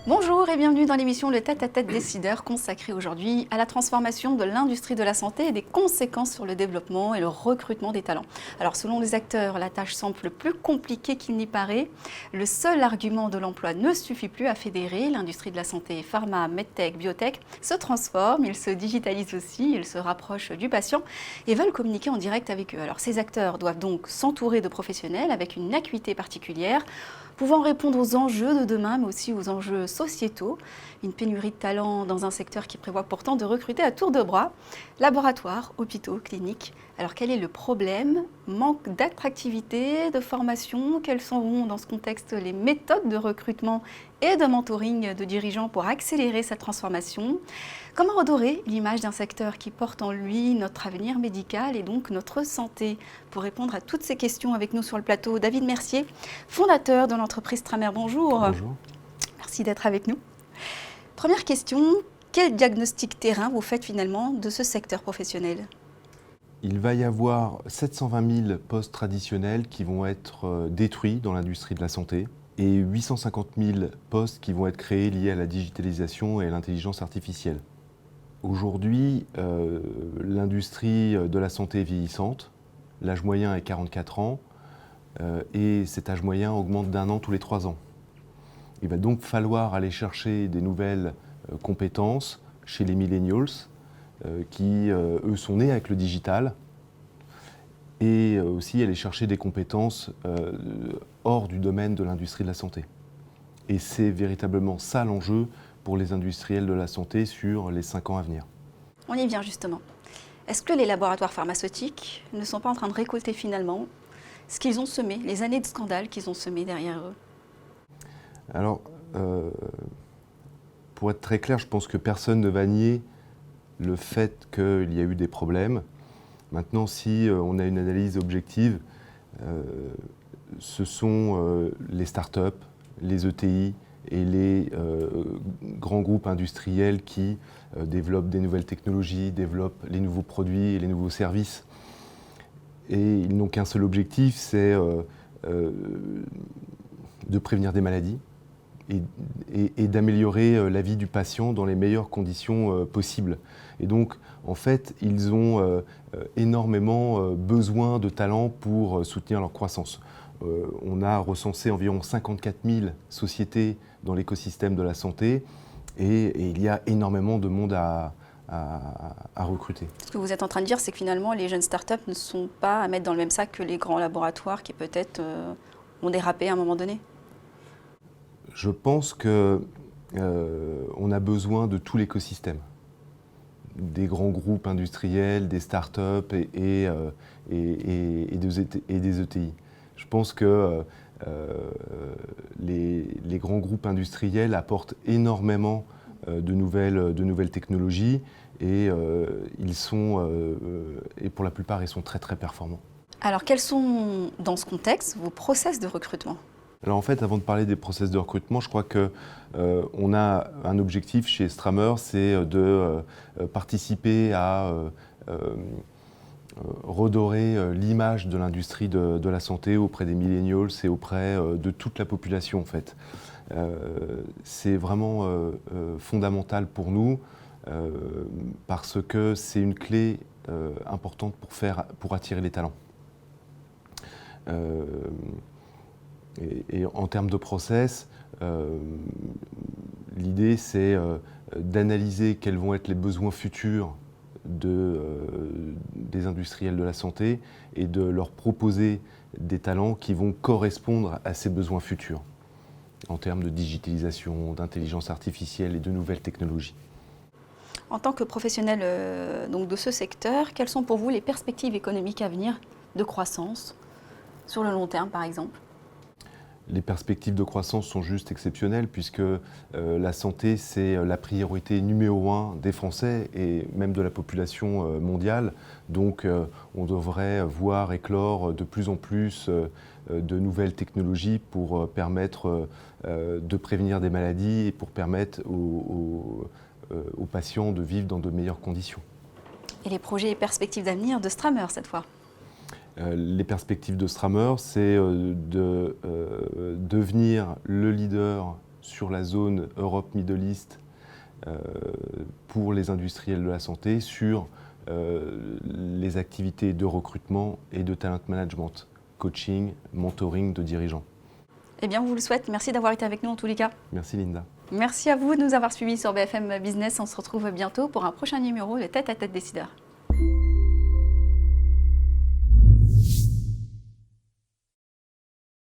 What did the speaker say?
Bonjour et bienvenue dans l'émission Le Tête-à-Tête décideur consacrée aujourd'hui à la transformation de l'industrie de la santé et des conséquences sur le développement et le recrutement des talents. Alors selon les acteurs, la tâche semble plus compliquée qu'il n'y paraît. Le seul argument de l'emploi ne suffit plus à fédérer. L'industrie de la santé, pharma, medtech, biotech se transforme, ils se digitalisent aussi, ils se rapprochent du patient et veulent communiquer en direct avec eux. Alors ces acteurs doivent donc s'entourer de professionnels avec une acuité particulière, pouvant répondre aux enjeux de demain, mais aussi aux enjeux sociétaux. Une pénurie de talents dans un secteur qui prévoit pourtant de recruter à tour de bras. Laboratoires, hôpitaux, cliniques. Alors quel est le problème? Manque d'attractivité, de formation? Quelles seront dans ce contexte les méthodes de recrutement et de mentoring de dirigeants pour accélérer cette transformation? Comment redorer l'image d'un secteur qui porte en lui notre avenir médical et donc notre santé? Pour répondre à toutes ces questions avec nous sur le plateau, David Mercier, fondateur de l'entreprise Stramer. Bonjour. Bonjour. Merci d'être avec nous. Première question, quel diagnostic terrain vous faites finalement de ce secteur professionnel? Il va y avoir 720 000 postes traditionnels qui vont être détruits dans l'industrie de la santé et 850 000 postes qui vont être créés liés à la digitalisation et à l'intelligence artificielle. Aujourd'hui, l'industrie de la santé est vieillissante, l'âge moyen est 44 ans et cet âge moyen augmente d'1 an tous les 3 ans. Il va donc falloir aller chercher des nouvelles compétences chez les millennials qui, eux, sont nés avec le digital et aussi aller chercher des compétences hors du domaine de l'industrie de la santé. Et c'est véritablement ça l'enjeu pour les industriels de la santé sur les 5 ans à venir. On y vient justement. Est-ce que les laboratoires pharmaceutiques ne sont pas en train de récolter finalement ce qu'ils ont semé, les années de scandale qu'ils ont semées derrière eux? Alors, pour être très clair, je pense que personne ne va nier le fait qu'il y a eu des problèmes. Maintenant, si on a une analyse objective, ce sont les startups, les ETI et les grands groupes industriels qui développent des nouvelles technologies, développent les nouveaux produits et les nouveaux services. Et ils n'ont qu'un seul objectif, c'est de prévenir des maladies et d'améliorer la vie du patient dans les meilleures conditions possibles. Et donc, en fait, ils ont énormément besoin de talents pour soutenir leur croissance. On a recensé environ 54 000 sociétés dans l'écosystème de la santé et il y a énormément de monde à recruter. Ce que vous êtes en train de dire, c'est que finalement, les jeunes startups ne sont pas à mettre dans le même sac que les grands laboratoires qui peut-être ont dérapé à un moment donné. Je pense qu'on a besoin de tout l'écosystème, des grands groupes industriels, des startups et des ETI. Je pense que les grands groupes industriels apportent énormément de nouvelles technologies et pour la plupart, ils sont très très performants. Alors, quels sont, dans ce contexte, vos process de recrutement? Alors en fait, avant de parler des process de recrutement, je crois qu'on a un objectif chez Stramer, c'est de participer à redorer l'image de l'industrie de la santé auprès des millennials et auprès de toute la population en fait. C'est vraiment fondamental pour nous parce que c'est une clé importante pour attirer les talents. Et en termes de process, l'idée c'est d'analyser quels vont être les besoins futurs des industriels de la santé et de leur proposer des talents qui vont correspondre à ces besoins futurs en termes de digitalisation, d'intelligence artificielle et de nouvelles technologies. En tant que professionnel donc de ce secteur, quelles sont pour vous les perspectives économiques à venir de croissance, sur le long terme par exemple? Les perspectives de croissance sont juste exceptionnelles puisque la santé, c'est la priorité numéro 1 des Français et même de la population mondiale. Donc on devrait voir éclore de plus en plus de nouvelles technologies pour permettre de prévenir des maladies et pour permettre aux patients de vivre dans de meilleures conditions. Et les projets et perspectives d'avenir de Stramer cette fois? Les perspectives de Stramer, c'est de devenir le leader sur la zone Europe-Middle East pour les industriels de la santé sur les activités de recrutement et de talent management, coaching, mentoring de dirigeants. Eh bien, on vous le souhaite. Merci d'avoir été avec nous en tous les cas. Merci Linda. Merci à vous de nous avoir suivis sur BFM Business. On se retrouve bientôt pour un prochain numéro de Tête à Tête décideur.